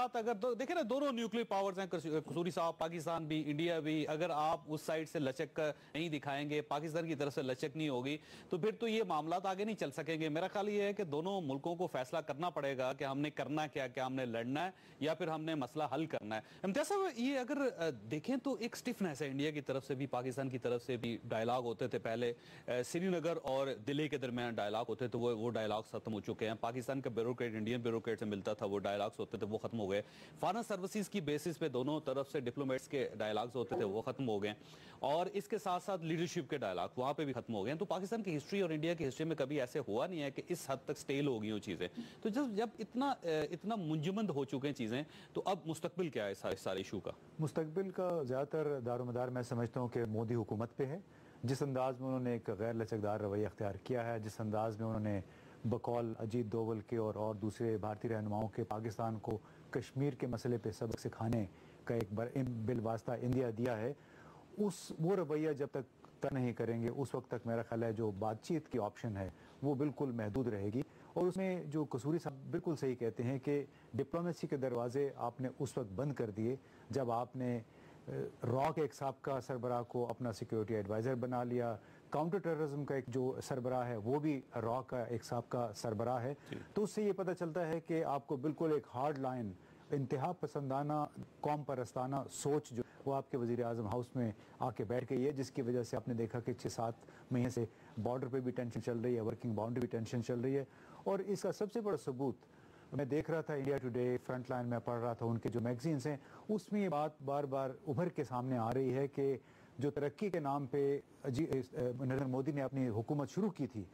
मामलात अगर देखें ना, दोनों न्यूक्लियर पावर्स हैं, कसूरी साहब, पाकिस्तान भी इंडिया भी, अगर आप उस साइड से लचक नहीं दिखाएंगे, पाकिस्तान की तरफ से लचक नहीं होगी, तो फिर तो ये मामलात आगे नहीं चल सकेंगे। मेरा ख्याल ये है कि दोनों मुल्कों को फैसला करना पड़ेगा कि हमने करना क्या हमने लड़ना है या फिर हमने मसला हल करना है। इम्तियाज साहब, ये अगर देखें तो एक स्टिफनेस है इंडिया की तरफ से भी, पाकिस्तान की तरफ से भी। डायलॉग होते थे पहले, श्रीनगर और दिल्ली के दरमियान डायलॉग होते थे, वो डायलॉग खत्म हो चुके हैं। पाकिस्तान का ब्यूरोक्रेट इंडियन ब्यूरोक्रेट से मिलता था, वो डायलॉग्स होते थे, वो खत्म हो गए। फॉरेन सर्विसेज की बेसिस पे दोनों तरफ से डिप्लोमेट्स के डायलॉग्स होते थे, वो खत्म हो गए। और इसके साथ साथ लीडरशिप के डायलॉग वहां पे भी खत्म हो गए। तो पाकिस्तान की हिस्ट्री और इंडिया की हिस्ट्री में कभी ऐसे हुआ नहीं है कि इस हद तक स्टेल हो गई हो चीजें। तो जब इतना मुंजमद हो चुके हैं चीजें, तो अब मुस्तकबिल क्या है इस सारे इशू का? मुस्तकबिल का ज्यादातर दारोमदार मैं समझता हूँ कि मोदी हुकूमत पे है। जिस अंदाज में उन्होंने एक गैर लचकदार रवैया अख्तियार किया है, जिस अंदाज में उन्होंने बकौल अजीत डोवल के और दूसरे भारतीय रहनुमाओं के पाकिस्तान को कश्मीर के मसले पे सबक सिखाने का एक बिलवास्ता इंडिया दिया है, वो रवैया जब तक तय नहीं करेंगे उस वक्त तक मेरा ख्याल है जो बातचीत की ऑप्शन है वो बिल्कुल महदूद रहेगी। और उसमें जो कसूरी साहब बिल्कुल सही कहते हैं कि डिप्लोमेसी के दरवाजे आपने उस वक्त बंद कर दिए जब आपने रॉ के एक साबका सरबराह को अपना सिक्योरिटी एडवाइज़र बना लिया। काउंटर टेररिज्म का एक जो सरबराह है वो भी रॉ का एक साबका सरबराह है। तो उससे ये पता चलता है कि आपको बिल्कुल एक हार्ड लाइन, इंतहा पसंदाना, कौम परस्ताना सोच जो वो आपके वज़ीर आज़म हाउस में आके बैठ गई है, जिसकी वजह से आपने देखा कि 6-7 महीने से बॉर्डर पे भी टेंशन चल रही है, वर्किंग बाउंड्री भी टेंशन चल रही है। और इसका सबसे बड़ा सबूत मैं देख रहा था, इंडिया टुडे, फ्रंट लाइन में पढ़ रहा था, उनके जो मैगजीन्स हैं उसमें ये बात बार बार उभर के सामने आ रही है कि जो तरक्की के नाम पे नरेंद्र मोदी ने अपनी हुकूमत शुरू की थी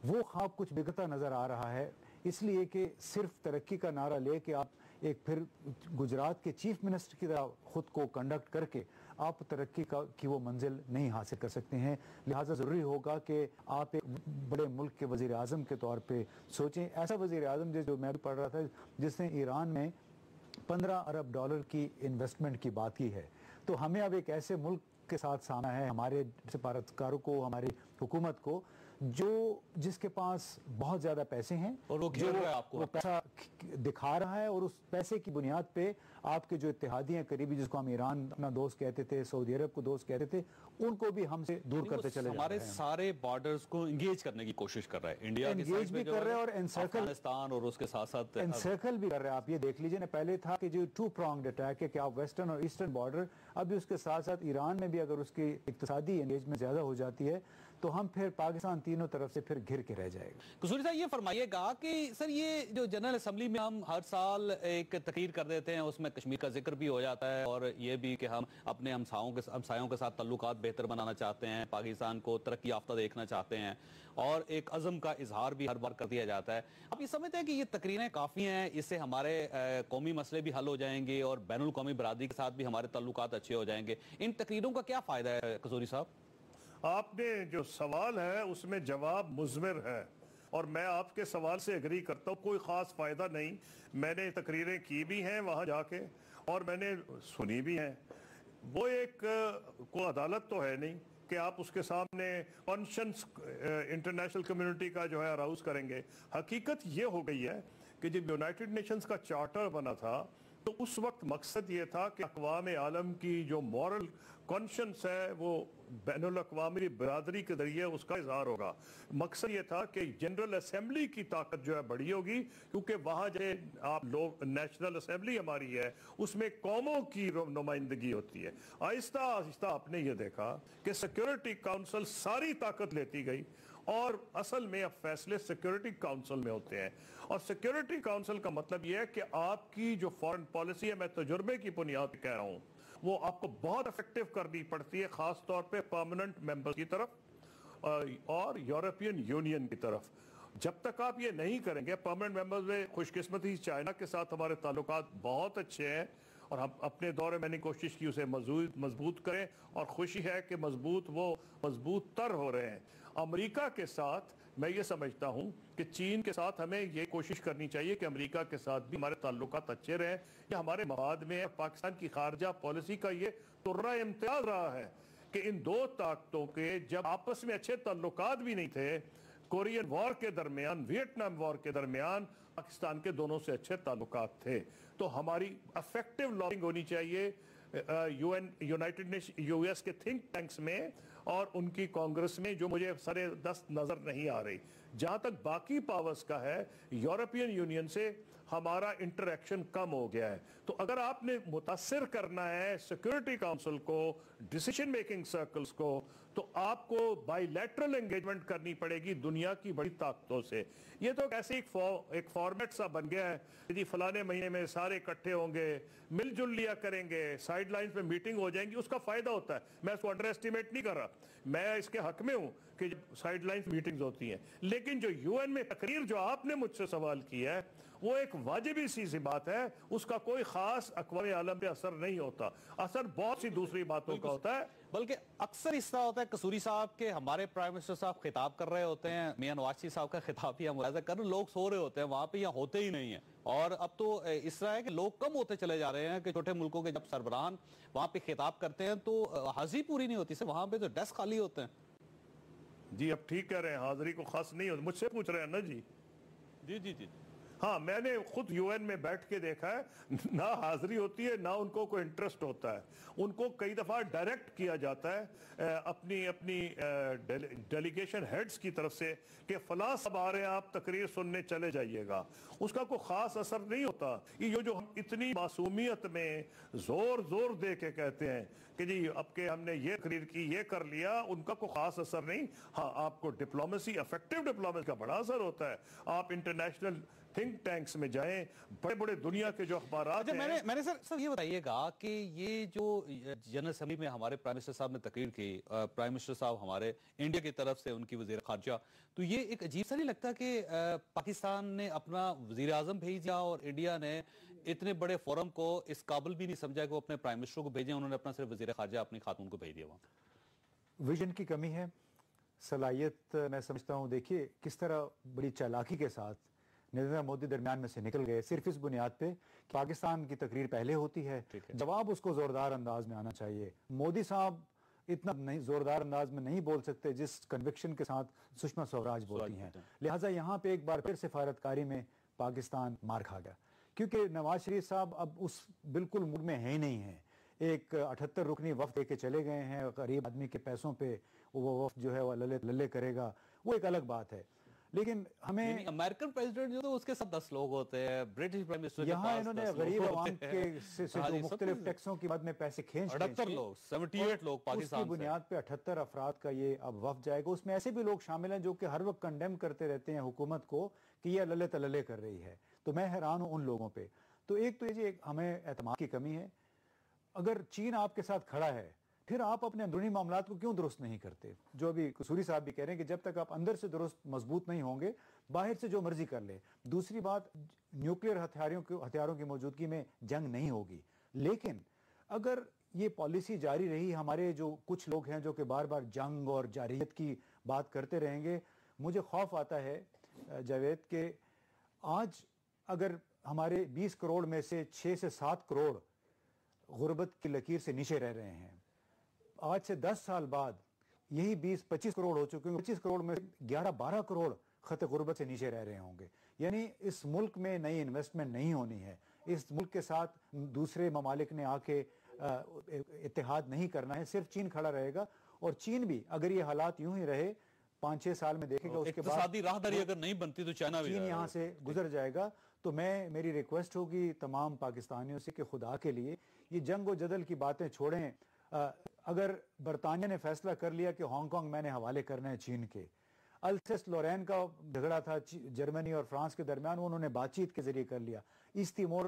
वो ख्वाब कुछ बिगड़ता नज़र आ रहा है। इसलिए कि सिर्फ तरक्की का नारा ले के आप एक फिर गुजरात के चीफ मिनिस्टर की तरह खुद को कंडक्ट करके आप तरक्की की वो मंजिल नहीं हासिल कर सकते हैं। लिहाजा ज़रूरी होगा कि आप एक बड़े मुल्क के वज़ीर आज़म के तौर पे सोचें। ऐसा वज़ीर आज़म जो मैं भी पढ़ रहा था जिसने ईरान में 15 अरब डॉलर की इन्वेस्टमेंट की बात की है। तो हमें अब एक ऐसे मुल्क के साथ सामना है, हमारे सफारतकारों को, हमारी हुकूमत को, जिसके पास बहुत ज्यादा पैसे हैं और वो घेर रहा है आपको, वो पैसा दिखा रहा है। और उस पैसे की बुनियाद पे आपके जो इत्तेहादी हैं करीबी, जिसको हम ईरान अपना दोस्त कहते थे, सऊदी अरब को दोस्त कहते थे, उनको भी हमसे दूर करते चले जा रहे हैं। हमारे सारे बॉर्डर्स को इंगेज करने की कोशिश कर रहा है इंडिया, एंगेज भी कर रहे हैं और अफगानिस्तान और उसके साथ साथ एनसर्कल भी कर रहे हैं। आप ये देख लीजिए ना, पहले था कि जो 2 pronged अटैक है कि आप वेस्टर्न और ईस्टर्न बॉर्डर, अभी उसके साथ साथ ईरान में भी अगर उसकी इक्तिसादी एंगेजमेंट ज्यादा हो जाती है तो हम फिर पाकिस्तान तीनों तरफ से फिर घिर के रह जाएगा। कसूरी साहब, ये फरमाइएगा कि सर ये जो जनरल असेंबली में हम हर साल एक तकरीर कर देते हैं, उसमें कश्मीर का जिक्र भी हो जाता है और ये भी कि हम अपने हमसायों के साथ ताल्लुकात बेहतर बनाना चाहते हैं, पाकिस्तान को तरक्की याफ्ता देखना चाहते हैं, और एक अज़म का इजहार भी हर बार कर दिया जाता है। आप ये समझते हैं कि ये तकरीरें काफ़ी हैं, इससे हमारे कौमी मसले भी हल हो जाएंगे और बैनुल कौमी बरादरी के साथ भी हमारे ताल्लुकात अच्छे हो जाएंगे? इन तकरीरों का क्या फ़ायदा है कसूरी साहब? आपने जो सवाल है उसमें जवाब मुज़मिर है और मैं आपके सवाल से एग्री करता हूँ। कोई ख़ास फ़ायदा नहीं। मैंने तकरीरें की भी हैं वहाँ जाके और मैंने सुनी भी हैं। वो एक कोई अदालत तो है नहीं कि आप उसके सामने कॉन्शियंस इंटरनेशनल कम्युनिटी का जो है अराउज करेंगे। हकीकत ये हो गई है कि जब यूनाइटेड नेशंस का चार्टर बना था तो उस वक्त मकसद ये था कि अक़वाम आलम की जो मॉरल कॉन्शियंस है वो बैनुल अक़वामी बरादरी के जरिए उसका इजहार होगा। मकसद ये था कि जनरल असेंबली की ताकत जो है बड़ी होगी, क्योंकि वहाँ जो आप लोग नेशनल असेंबली हमारी है उसमें कौमों की नुमाइंदगी होती है। आहिस्ता आहिस्ता आपने ये देखा कि सिक्योरिटी काउंसिल सारी ताकत लेती गई और असल में अब फैसले सिक्योरिटी काउंसिल में होते हैं। और सिक्योरिटी काउंसिल का मतलब यह है कि आपकी जो फॉरेन पॉलिसी है, मैं तजुर्बे की बुनियाद पर कह रहा हूं, वो आपको बहुत इफेक्टिव करनी पड़ती है, खास तौर पे परमानेंट मेंबर की तरफ और यूरोपियन यूनियन की तरफ। जब तक आप ये नहीं करेंगे, परमानेंट मेंबर्स में खुशकिस्मती चाइना के साथ हमारे ताल्लुकात बहुत अच्छे हैं और हम अपने दौर में मैंने कोशिश की उसे मजबूत करें और खुशी है कि मजबूत तर हो रहे हैं। अमेरिका के साथ मैं ये समझता हूं कि चीन के साथ हमें ये कोशिश करनी चाहिए कि अमेरिका के साथ भी हमारे ताल्लुकात अच्छे रहें। ये हमारे मफाद में है। पाकिस्तान की खारजा पॉलिसी का ये तुर्रा इम्तियाज रहा है कि इन दो ताकतों के जब आपस में अच्छे ताल्लुकात भी नहीं थे کورین وار کے درمیان، ویتنام وار کے درمیان پاکستان کے دونوں سے اچھے تعلقات تھے. تو ہماری افیکٹو لابنگ ہونی چاہیے یونائٹڈ نیشن یو ایس کے تھنک ٹینکس میں اور ان کی کانگریس میں، جو مجھے سرے دست نظر نہیں آ رہی. جہاں تک باقی پاورز کا ہے، یورپین یونین سے ہمارا انٹریکشن کم ہو گیا ہے. تو اگر آپ نے متاثر کرنا ہے سیکورٹی کاؤنسل کو، ڈیسیشن میکنگ سرکلز کو، تو آپ کو بائی لیٹرل انگیجمنٹ کرنی پڑے گی دنیا کی بڑی طاقتوں سے. یہ تو ایسے ایک فارمیٹ سا بن گیا ہے کہ جی فلانے مہینے میں سارے اکٹھے ہوں گے، مل جل لیا کریں گے، سائیڈ لائنز پہ میٹنگ ہو جائیں گی. اس کا فائدہ ہوتا ہے، میں اس کو انڈر ایسٹیمیٹ نہیں کر رہا، میں اس کے حق میں ہوں کہ سائیڈ لائنز میٹنگز ہوتی ہیں. لیکن جو یو این میں تقریر جو آپ نے مجھ سے سوال کی ہے، وہ ایک واجبی سی بات ہے، اس کا کوئی خاص اقوام عالم پہ اثر نہیں ہوتا. اثر بہت سی دوسری باتوں کا ہوتا ہے. بلکہ اکثر اس طرح ہوتا ہے قصوری صاحب کے ہمارے پرائم منسٹر صاحب خطاب کر رہے ہوتے ہیں، میاں نواز شریف صاحب کا خطاب ہی ہم ملاحظہ کر رہے ہیں، لوگ سو رہے ہوتے ہیں وہاں پہ، یہاں ہوتے ہی نہیں ہیں. اور اب تو اس طرح ہے کہ لوگ کم ہوتے چلے جا رہے ہیں کہ چھوٹے ملکوں کے جب سربراہان وہاں پہ خطاب کرتے ہیں تو حاضری پوری نہیں ہوتی، وہاں پہ تو ڈیسک خالی ہوتے ہیں. جی اب ٹھیک کہہ رہے ہیں، حاضری کو خاص نہیں ہوتی. مجھ سے پوچھ رہے ہیں نا جی؟ جی ہاں، میں نے خود یو این میں بیٹھ کے دیکھا ہے، نہ حاضری ہوتی ہے، نہ ان کو کوئی انٹرسٹ ہوتا ہے. ان کو کئی دفعہ ڈائریکٹ کیا جاتا ہے اپنی ڈیلیگیشن ہیڈز کی طرف سے کہ فلاں سب آ رہے ہیں، آپ تقریر سننے چلے جائیے گا. اس کا کوئی خاص اثر نہیں ہوتا. یہ جو ہم اتنی معصومیت میں زور دے کے کہتے ہیں کہ جی اب کہ ہم نے یہ تقریر کی، یہ کر لیا، ان کا کوئی خاص اثر نہیں. ہاں، آپ کو ڈپلومیسی، افیکٹو ڈپلومیسی کا بڑا اثر ہوتا ہے. آپ انٹرنیشنل تھنک ٹینکس میں جائیں، بڑے بڑے دنیا کے جو اخبارات ہیں. میں نے سر یہ بتائیے گا کہ یہ جو جنرل اسمبلی میں ہمارے پرائم منسٹر صاحب نے تقریر کی، پرائم منسٹر صاحب ہمارے انڈیا کی طرف سے ان کی وزیر خارجہ، تو یہ ایک عجیب سا نہیں لگتا کہ پاکستان نے اپنا وزیر اعظم بھیج دیا اور انڈیا نے اتنے بڑے فورم کو اس قابل بھی نہیں سمجھا کہ وہ اپنے پرائم منسٹر کو بھیجیں، انہوں نے اپنا صرف وزیر خارجہ اپنی خاتون کو بھیج دیا وہاں. ویژن کی کمی ہے، صلاحیت میں سمجھتا ہوں. دیکھیے کس طرح بڑی چالاکی کے ساتھ نریندر مودی درمیان میں سے نکل گئے، صرف اس بنیاد پہ کہ پاکستان کی تقریر پہلے ہوتی ہے، جواب اس کو زوردار انداز میں آنا چاہیے. مودی صاحب اتنا نہیں زوردار انداز میں نہیں بول سکتے جس کنوکشن کے ساتھ سشما سوراج بولتی ہیں. لہٰذا یہاں پہ ایک بار پھر سفارتکاری میں پاکستان مار کھا گیا، کیونکہ نواز شریف صاحب اب اس بالکل موڈ میں ہے ہی نہیں ہیں. ایک 78 رکنی وفد دے کے چلے گئے ہیں، غریب آدمی کے پیسوں پہ وہ وفد جو ہے وہ للے کرے گا، وہ ایک الگ بات ہے. لیکن ہمیں امریکن پریزیڈنٹ جو تو اس کے ساتھ 10 لوگ ہوتے ہیں، برٹش پرائم منسٹر یہاں انہوں نے غریب عوام کے سے جو مختلف ٹیکسوں کی مد میں پیسے کھینچ 78 لوگ 78 لوگ پاکستان اس کی بنیاد پہ 78 افراد کا یہ اب وفد جائے گا. اس میں ایسے بھی لوگ شامل ہیں جو کہ ہر وقت کنڈیم کرتے رہتے ہیں حکومت کو کہ یہ للے تللے کر رہی ہے. تو میں حیران ہوں ان لوگوں پہ. تو ایک تو یہ ہمیں اعتماد کی کمی ہے. اگر چین آپ کے ساتھ کھڑا ہے پھر آپ اپنے اندرونی معاملات کو کیوں درست نہیں کرتے؟ جو ابھی قصوری صاحب بھی کہہ رہے ہیں کہ جب تک آپ اندر سے درست مضبوط نہیں ہوں گے باہر سے جو مرضی کر لے. دوسری بات، نیوکلیئر ہتھیاروں کی موجودگی میں جنگ نہیں ہوگی. لیکن اگر یہ پالیسی جاری رہی، ہمارے جو کچھ لوگ ہیں جو کہ بار بار جنگ اور جارحیت کی بات کرتے رہیں گے، مجھے خوف آتا ہے جاوید کہ آج اگر ہمارے 20 کروڑ میں سے 6 سے 7 کروڑ غربت کی لکیر سے نیچے رہ رہے ہیں، آج سے 10 سال بعد یہی 20-25 کروڑ ہو چکے ہیں، 25 کروڑ میں 11-12 کروڑ خط غربت سے نیچے رہ رہے ہوں گے. یعنی اس ملک میں نئی انویسٹمنٹ نہیں ہونی ہے، اس ملک کے ساتھ دوسرے ممالک نے آ کے اتحاد نہیں کرنا ہے. صرف چین کھڑا رہے گا، اور چین بھی اگر یہ حالات یوں ہی رہے 5-6 سال میں دیکھے گا، اس کے بعد اقتصادی راہداری اگر نہیں بنتی تو چائنا بھی چین یہاں سے گزر جائے گا. تو میری ریکویسٹ ہوگی تمام پاکستانیوں سے کہ خدا کے لیے یہ جنگ و جدل کی باتیں چھوڑیں. اگر برطانیہ نے فیصلہ کر لیا کہ ہانگ کانگ میں نے حوالے کرنا ہے چین کے، السیس لورین کا جھگڑا تھا جرمنی اور فرانس کے درمیان، انہوں نے بات چیت کے ذریعے کر لیا. ایسٹ تیمور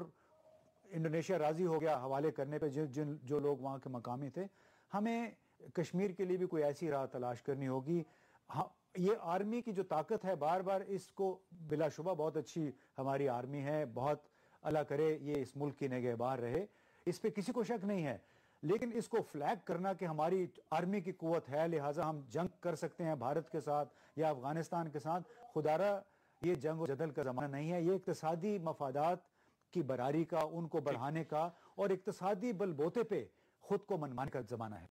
انڈونیشیا راضی ہو گیا حوالے کرنے پہ جو لوگ وہاں کے مقامی تھے. ہمیں کشمیر کے لیے بھی کوئی ایسی راہ تلاش کرنی ہوگی. یہ آرمی کی جو طاقت ہے، بار بار اس کو بلا شبہ بہت اچھی ہماری آرمی ہے، بہت اللہ کرے یہ اس ملک کی نگہبان رہے، اس پہ کسی کو شک نہیں ہے. لیکن اس کو فلیگ کرنا کہ ہماری آرمی کی قوت ہے لہٰذا ہم جنگ کر سکتے ہیں بھارت کے ساتھ یا افغانستان کے ساتھ، خدارہ یہ جنگ و جدل کا زمانہ نہیں ہے. یہ اقتصادی مفادات کی براری کا، ان کو بڑھانے کا اور اقتصادی بل بوتے پہ خود کو منوانے کا زمانہ ہے.